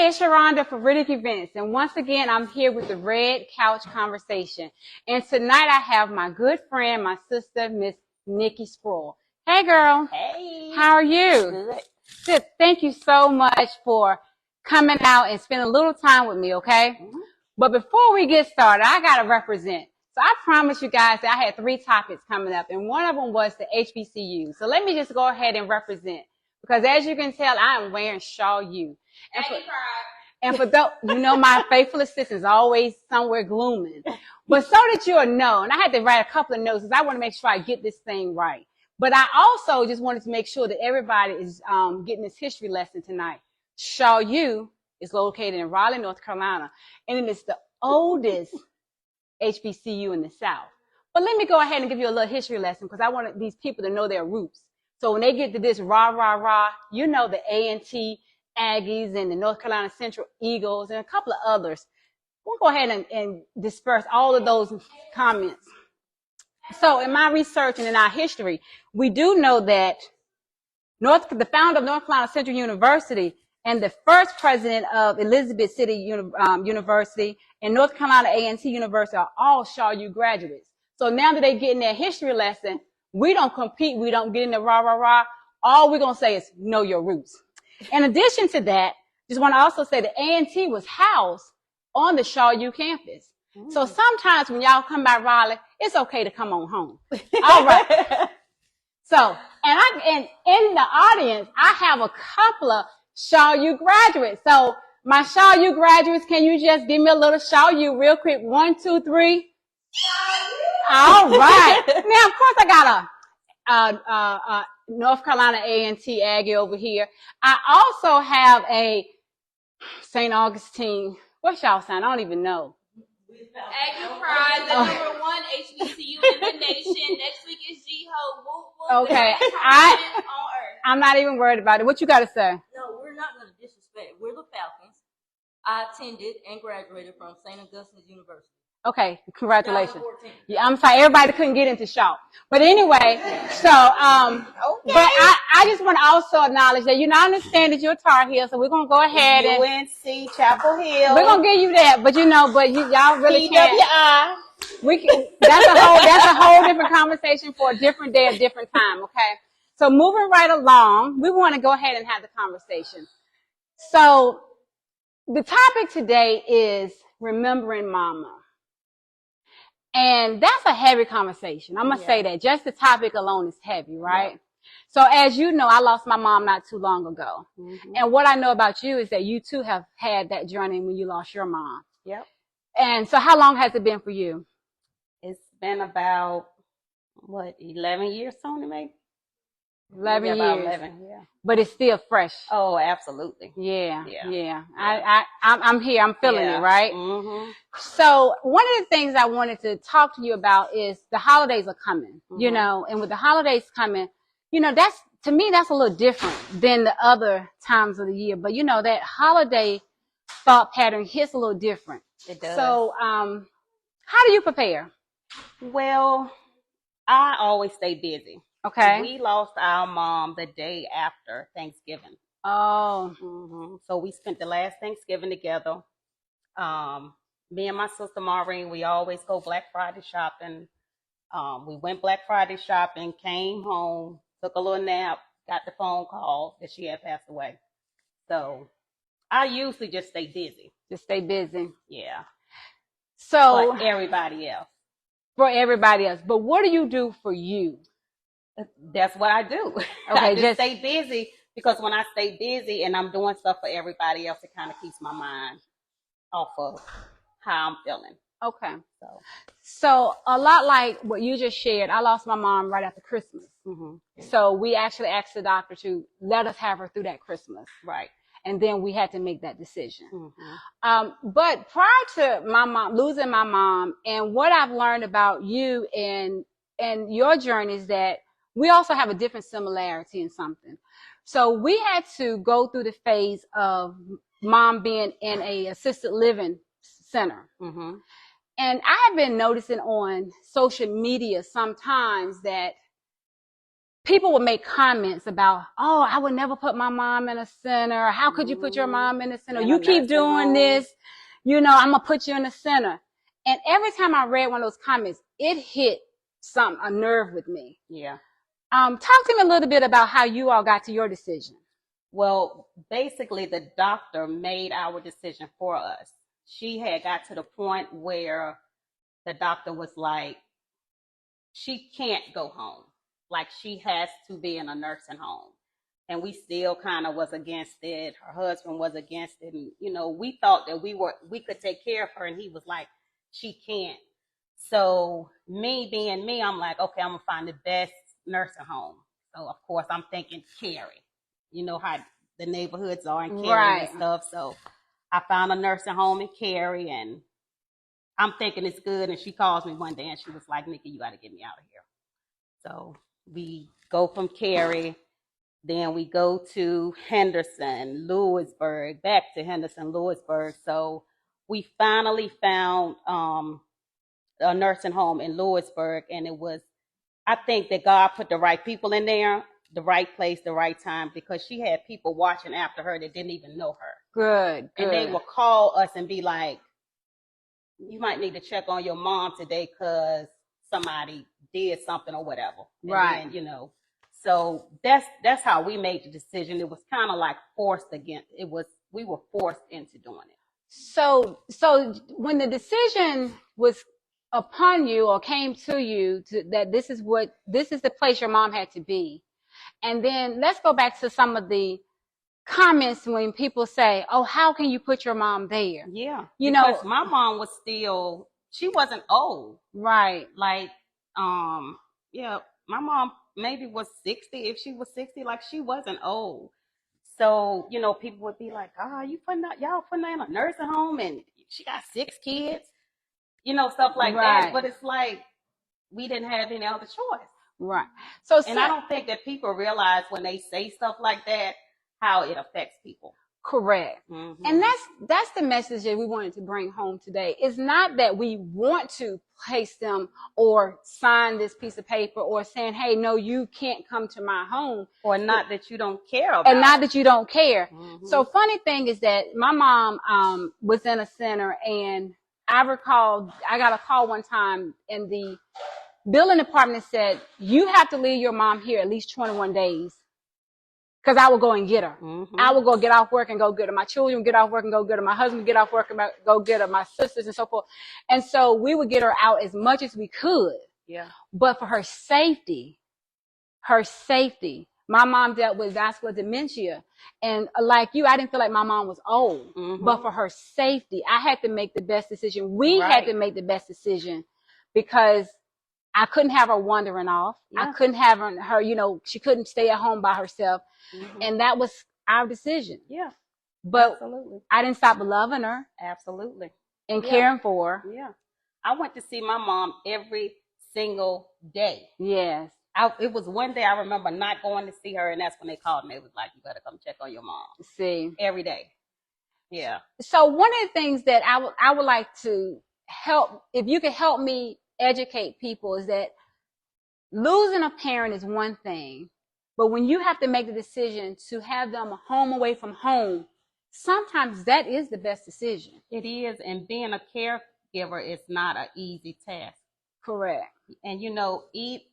Hey, it's Sharonda for Riddick Events, and once again, I'm here with the Red Couch Conversation. And tonight, I have my good friend, my sister, Miss Nikki Sproul. Hey, girl. Hey. How are you? Good. Sis, thank you so much for coming out and spending a little time with me, okay? Mm-hmm. But before we get started, I gotta represent. So I promised you guys that I had 3 topics coming up, and one of them was the HBCU. So let me just go ahead and represent. Because as you can tell, I am wearing Shaw U. And for those, you know, my faithful assistant is always somewhere glooming. But so that you'll know, and I had to write a couple of notes because I want to make sure I get this thing right. But I also just wanted to make sure that everybody is getting this history lesson tonight. Shaw U is located in Raleigh, North Carolina, and it is the oldest HBCU in the South. But let me go ahead and give you a little history lesson because I want these people to know their roots. So when they get to this rah, rah, rah, you know the A&T Aggies and the North Carolina Central Eagles and a couple of others. We'll go ahead and disperse all of those comments. So in my research and in our history, we do know that the founder of North Carolina Central University and the first president of Elizabeth City University and North Carolina A&T University are all Shaw U graduates. So now that they're getting their history lesson, we don't compete. We don't get in the rah, rah, rah. All we're going to say is know your roots. In addition to that, just want to also say that A&T was housed on the Shaw U campus. So sometimes when y'all come by Raleigh, it's okay to come on home. All right. So, and in the audience, I have a couple of Shaw U graduates. So my Shaw U graduates, can you just give me a little Shaw U real quick? 1, 2, 3. All right. Now, of course, I got a North Carolina A&T Aggie over here. I also have a St. Augustine. What's y'all sign? I don't even know. Aggie Pride, the number 1 HBCU in the nation. Next week is G-Ho. Woo, woo. Okay. I'm not even worried about it. What you got to say? No, we're not going to disrespect. We're the Falcons. I attended and graduated from St. Augustine's University. Okay, congratulations. Yeah, I'm sorry, everybody couldn't get into Shaw. But anyway, so, but I just want to also acknowledge that, you know, I understand that you're a Tar Heel, so we're going to go ahead and UNC, Chapel Hill. We're going to give you that, but you know, y'all really can't. PWI. That's a whole different conversation for a different day, a different time, okay? So moving right along, we want to go ahead and have the conversation. So the topic today is remembering mama. And that's a heavy conversation. I'm going to say that. Just the topic alone is heavy, right? Yeah. So as you know, I lost my mom not too long ago. Mm-hmm. And what I know about you is that you too have had that journey when you lost your mom. Yep. And so how long has it been for you? It's been about, 11 years, Tony, maybe? 11 years. About 11, yeah. But it's still fresh. Oh, absolutely. Yeah. I'm here. I'm feeling it, right? Mm-hmm. So one of the things I wanted to talk to you about is the holidays are coming, you know, and with the holidays coming, you know, to me, that's a little different than the other times of the year. But, you know, that holiday thought pattern hits a little different. It does. So how do you prepare? Well, I always stay busy. Okay. We lost our mom the day after Thanksgiving. Oh. Mm-hmm. So we spent the last Thanksgiving together. Me and my sister Maureen, we always go Black Friday shopping. We went Black Friday shopping, came home, took a little nap, got the phone call that she had passed away. So I usually just stay busy. Just stay busy. Yeah. So for everybody else. For everybody else. But what do you do for you? That's what I do. Okay, I just stay busy because when I stay busy and I'm doing stuff for everybody else, it kind of keeps my mind off of how I'm feeling. Okay. So a lot like what you just shared, I lost my mom right after Christmas. Mm-hmm. So we actually asked the doctor to let us have her through that Christmas. Right. And then we had to make that decision. Mm-hmm. But prior to my mom, losing my mom, and what I've learned about you and your journey is that we also have a different similarity in something. So we had to go through the phase of mom being in a assisted living center. Mm-hmm. And I have been noticing on social media sometimes that people would make comments about, oh, I would never put my mom in a center. How could you put your mom in a center? In You a keep nursing doing home. this, I'm going to put you in a center. And every time I read one of those comments, it hit a nerve with me. Yeah. Talk to me a little bit about how you all got to your decision. Well, basically, the doctor made our decision for us. She had got to the point where the doctor was like, she can't go home. Like, she has to be in a nursing home. And we still kind of was against it. Her husband was against it. And, we thought that we could take care of her. And he was like, she can't. So me being me, I'm like, okay, I'm going to find the best nursing home. So, of course, I'm thinking Cary. You know how the neighborhoods are in Cary Right. and stuff. So I found a nursing home in Cary, and I'm thinking it's good. And she calls me one day and she was like, Nikki, you got to get me out of here. So we go from Cary, then we go to Henderson, Lewisburg, back to Henderson, Lewisburg. So we finally found a nursing home in Lewisburg, and I think that God put the right people in there, the right place, the right time, because she had people watching after her that didn't even know her. Good. And they would call us and be like, you might need to check on your mom today because somebody did something or whatever. And right. Then, so that's how we made the decision. It was kind of like forced against. We were forced into doing it. So when the decision was upon you or came to you that this is the place your mom had to be, and then let's go back to some of the comments when people say, oh, how can you put your mom there? Yeah. Because my mom was she wasn't old. Right. Like, yeah, my mom maybe was 60. If she was 60, like, she wasn't old. So, people would be like, y'all putting her in a nursing home and she got 6 kids, stuff like right. that. But it's like, we didn't have any other choice. Right. And I don't think that people realize when they say stuff like that, how it affects people. Correct. Mm-hmm. And that's the message that we wanted to bring home today. It's not that we want to place them or sign this piece of paper or saying, hey, no, you can't come to my home. Or not that you don't care about. And not that you don't care. Mm-hmm. So funny thing is that my mom was in a center, and I recall I got a call one time, and the building department said, you have to leave your mom here at least 21 days. Because I would go and get her. Mm-hmm. I would go get off work and go get her. My children would get off work and go get her. My husband would get off work and go get her. My sisters and so forth. And so we would get her out as much as we could. Yeah. But for her safety, my mom dealt with vascular dementia. And like you, I didn't feel like my mom was old. Mm-hmm. But for her safety, I had to make the best decision. We right. had to make the best decision because I couldn't have her wandering off. Yeah. I couldn't have her, she couldn't stay at home by herself. Mm-hmm. And that was our decision. Yeah. But absolutely. I didn't stop loving her. Absolutely. And caring for her. Yeah. I went to see my mom every single day. Yes. It was one day I remember not going to see her, and that's when they called me. It was like, you better come check on your mom. See. Every day. Yeah. So one of the things that I would like to help, if you could help me educate people, is that losing a parent is one thing, but when you have to make the decision to have them home away from home, sometimes that is the best decision. It is, and being a caregiver is not an easy task. Correct. And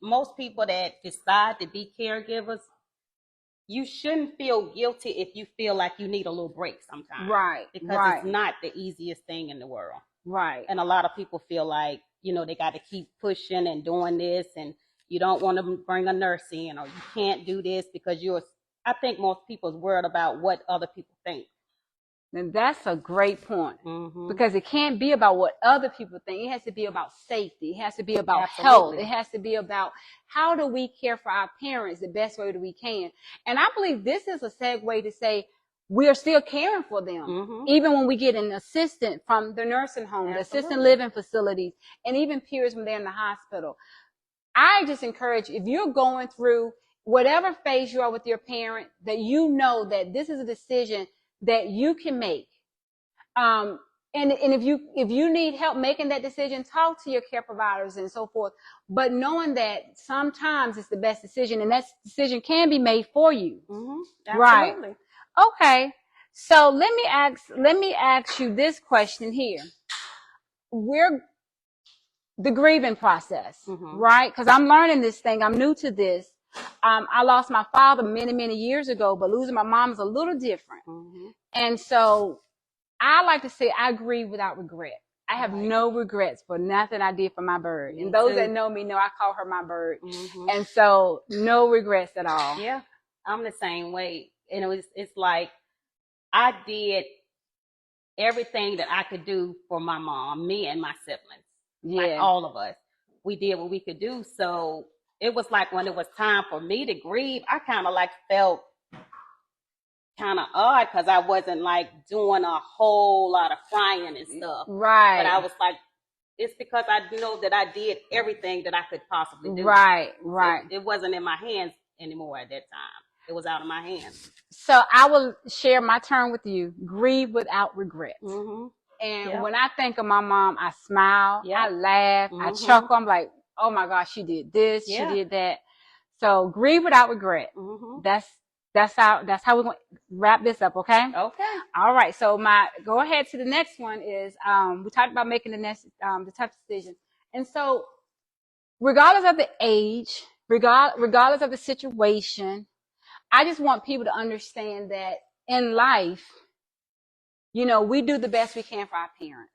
most people that decide to be caregivers, you shouldn't feel guilty if you feel like you need a little break sometimes. Right. Because it's not the easiest thing in the world. Right. And a lot of people feel like, they got to keep pushing and doing this, and you don't want to bring a nurse in, or you can't do this because I think most people's worried about what other people think. And that's a great point. Mm-hmm. Because it can't be about what other people think. It has to be about safety. It has to be about Absolutely. health. It has to be about how do we care for our parents the best way that we can. And I believe this is a segue to say we are still caring for them. Mm-hmm. Even when we get an assistant from the nursing home, Absolutely. the assisted living facilities, and even peers when they're in the hospital. I just encourage, if you're going through whatever phase you are with your parent, that you know that this is a decision that you can make. And if you need help making that decision, talk to your care providers and so forth. But knowing that sometimes it's the best decision, and that decision can be made for you. Right. Absolutely. Okay. So let me ask you this question here. We're the grieving process, right? Because I'm learning this thing. I'm new to this. I lost my father many, many years ago, but losing my mom is a little different. And so I like to say I grieve without regret. I have no regrets for nothing I did for my bird. And those that know me know I call her my bird. And so no regrets at all. Yeah, I'm the same way. And it's like I did everything that I could do for my mom, me and my siblings. Like all of us. We did what we could do. So it was like when it was time for me to grieve, I kind of like felt kind of odd because I wasn't like doing a whole lot of crying and stuff. Right. But I was like, it's because I know that I did everything that I could possibly do. Right. It wasn't in my hands anymore at that time. It was out of my hands. So I will share my turn with you. Grieve without regret. And when I think of my mom, I smile, I laugh, I chuckle. I'm like, oh my gosh, she did this, she did that. So grieve without regret. That's how we're going to wrap this up. Okay. Okay. All right. So go ahead to the next one is, we talked about making the tough decision. And so regardless of the age, regardless of the situation, I just want people to understand that in life, we do the best we can for our parents.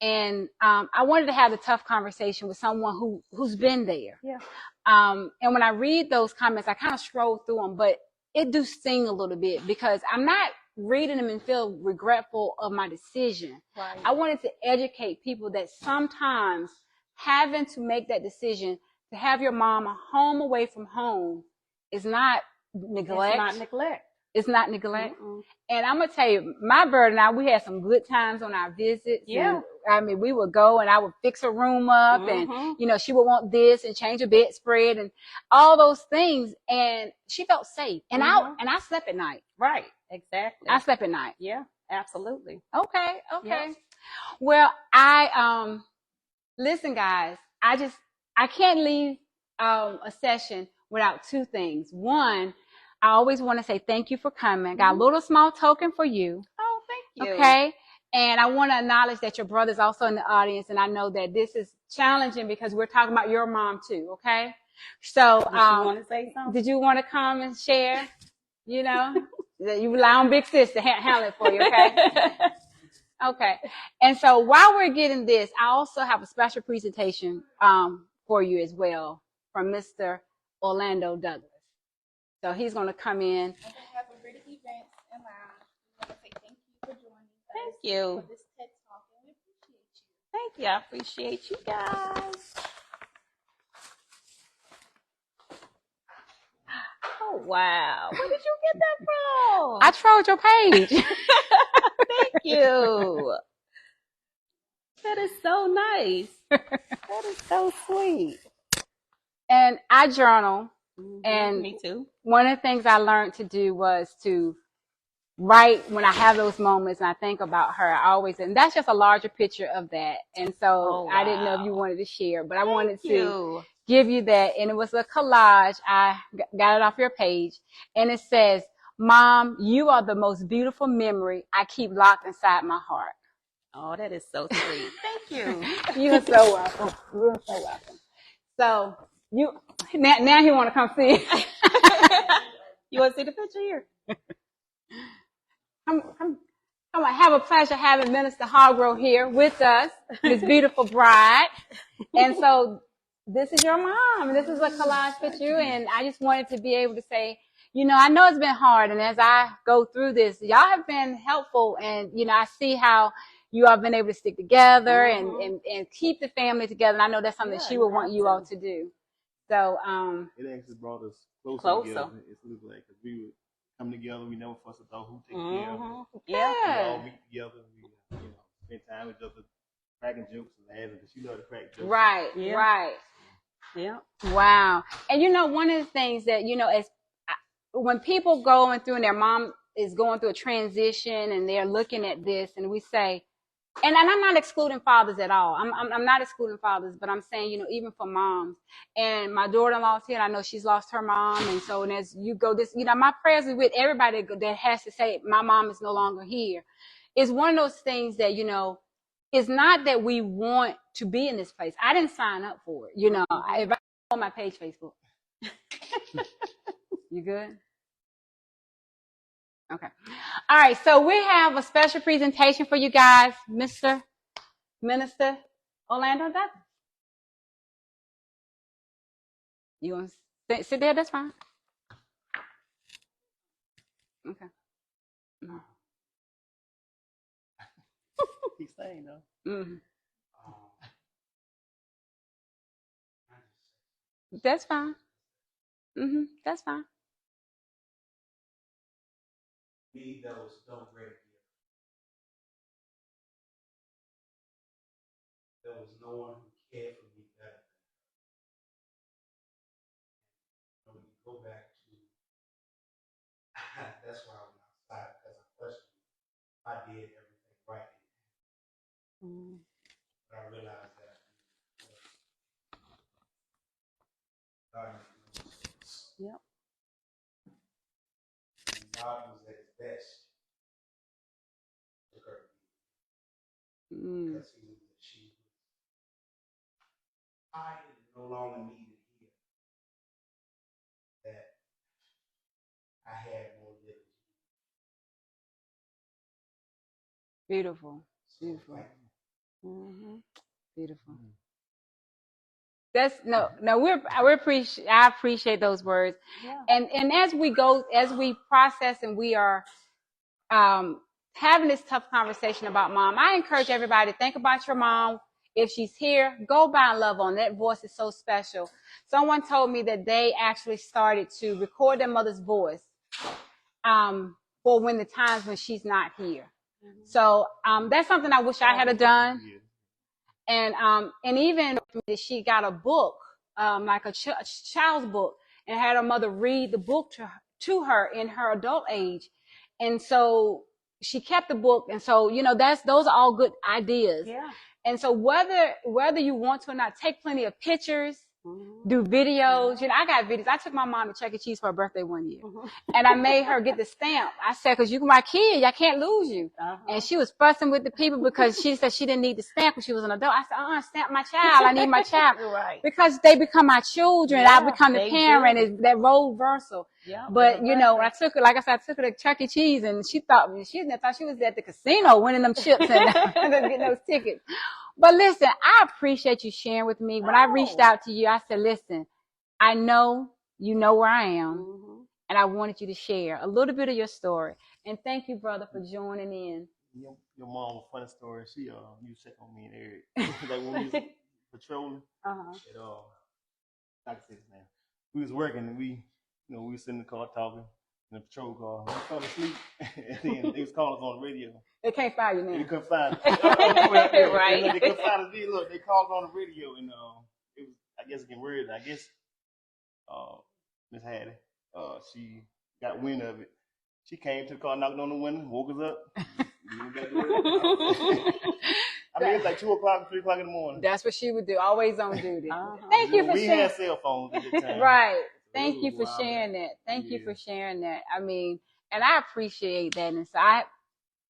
And I wanted to have a tough conversation with someone who's been there. And when I read those comments, I kind of scroll through them, but it do sting a little bit because I'm not reading them and feel regretful of my decision. Right. I wanted to educate people that sometimes having to make that decision to have your mom home away from home is not neglect. It's not neglect. It's not neglect. And I'm going to tell you, my bird and I, we had some good times on our visits. Yeah. And, I mean, we would go and I would fix her room up and, she would want this and change her bedspread and all those things. And she felt safe. And I slept at night. Right. Exactly. I slept at night. Yeah, absolutely. Okay. Yeah. Well, listen, guys, I can't leave a session without two things. One, I always want to say thank you for coming. Got a little small token for you. Oh, thank you. Okay. And I want to acknowledge that your brother's also in the audience. And I know that this is challenging because we're talking about your mom too. Okay. So, did you want to say something? Did you want to come and share? You rely on Big Sis to handle it for you. Okay. Okay. And so while we're getting this, I also have a special presentation, for you as well from Mr. Orlando Douglas. So he's going to come in. On behalf of British Events and Lounge, we want to say thank you for joining us. Thank you. For this TED Talk, and we appreciate you. Thank you. I appreciate you guys. Oh, wow. Where did you get that from? I trolled your page. Thank you. That is so nice. That is so sweet. And I journal. And me too. One of the things I learned to do was to write when I have those moments and I think about her. And that's just a larger picture of that. And so I didn't know if you wanted to share, but I wanted to give you that. And it was a collage. I got it off your page. And it says, Mom, you are the most beautiful memory I keep locked inside my heart. Oh, that is so sweet. Thank you. You're so welcome. You're so welcome. So now he want to come see it. You want to see the picture here? I'm gonna have a pleasure having Minister Hargrove here with us, his beautiful bride. And so this is your mom. This is a collage picture. And I just wanted to be able to say, I know it's been hard. And as I go through this, y'all have been helpful. And, I see how you all have been able to stick together and keep the family together. And I know that's something that she would want you all to do. So, it actually brought us closer. Together. It's like, cause we would come together. We never fuss about who takes care of it. Yeah. We all meet together. We, spend time with each other, cracking jokes and laughing because she loved to crack jokes. Right. Yeah. Right. Yeah. Wow. And one of the things that, as when people going through and their mom is going through a transition and they're looking at this and we say, and I'm not excluding fathers at all. I'm not excluding fathers, but I'm saying, you know, even for moms. And my daughter-in-law's here, and I know she's lost her mom. And so, and as you go this, you know, my prayers are with everybody that has to say, my mom is no longer here. It's one of those things that, you know, it's not that we want to be in this place. I didn't sign up for it. You know, if I on my page, Facebook. You good? Okay. All right. So we have a special presentation for you guys, Mr. Minister Orlando Douglas. You want to sit there? That's fine. Okay. Mm-hmm. He's saying though. Mm-hmm. That's fine. Mm-hmm. That's fine. Me, that was no great gift. There was no one who cared for me better than her. When you go back to, that's why I went outside, because I questioned if I did everything right. But I realized that God made no mistakes. Yep. And God was at his best. Took her because he knew that she was tired and no longer needed here. That I had more living. Beautiful. So, Beautiful. like, Beautiful. That's no. I appreciate those words. Yeah. And as we process and we are having this tough conversation about mom, I encourage everybody to think about your mom. If she's here, go by and love on. That voice is so special. Someone told me that they actually started to record their mother's voice for when the times when she's not here. So that's something I wish I had done. And even she got a book, like a child's book, and had her mother read the book to her in her adult age. And so she kept the book. And so, you know, those are all good ideas. Yeah. And so whether you want to or not, take plenty of pictures, do videos. You know, I got videos. I took my mom to Chuck E. Cheese for her birthday one year. And I made her get the stamp. I said, because you're my kid, I can't lose you. And she was fussing with the people because she said she didn't need the stamp when she was an adult. I said, stamp my child. I need my child. Right. Because they become my children. Yeah, I become the parent. It's that role reversal. Yeah, but, you know, I took her, like I said, I took her to Chuck E. Cheese, and she thought she was at the casino winning them chips and getting those tickets. But listen, I appreciate you sharing with me. When I reached out to you, I said, listen, I know you know where I am, and I wanted you to share a little bit of your story. And thank you, brother, for joining in. Your mom, a funny story. She used to check on me and Eric. Like when we was patrolling, and I can say his name. We was working, and we was sitting in the car talking in the patrol car. We fell asleep, and then they was calling us on the radio. They can't find you now. They couldn't find us. Right. They couldn't find us. Look, they called us on the radio, and it was, I guess, getting weird. I guess Miss Hattie, she got wind of it. She came to the car, knocked on the window, woke us up. I mean, it's like 2 o'clock, 3 o'clock in the morning. That's what she would do, always on duty. Thank you for sharing. We had cell phones at the time. Right. Thank you for sharing that. Thank you for sharing that. I mean, and I appreciate that. And so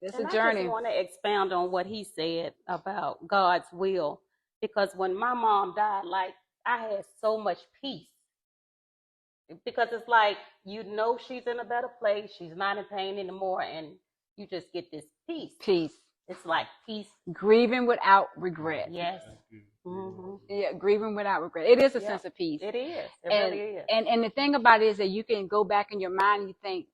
it's a journey. I just want to expound on what he said about God's will, because when my mom died, like, I had so much peace, because it's like, you know, she's in a better place. She's not in pain anymore. And you just get this peace. Peace. It's like peace. Grieving without regret. Yes. Yeah, grieving without regret. It is a sense of peace. It is. It really is. And the thing about it is that you can go back in your mind and you think,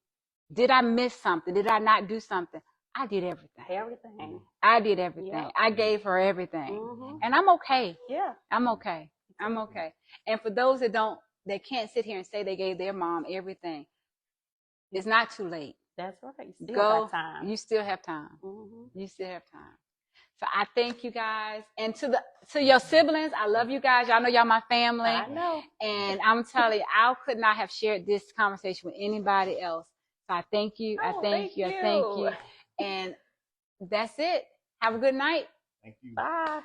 did I miss something? Did I not do something? I did everything. Everything. I did everything. Yeah. I gave her everything. And I'm okay. Yeah. I'm okay. I'm okay. And for those that can't sit here and say they gave their mom everything, it's not too late. That's right. You still got time. You still have time. You still have time. So I thank you guys. And to your siblings, I love you guys. Y'all know y'all my family. I know. And I'm telling you, I could not have shared this conversation with anybody else. So I thank you. I thank you. I thank you. And that's it. Have a good night. Thank you. Bye.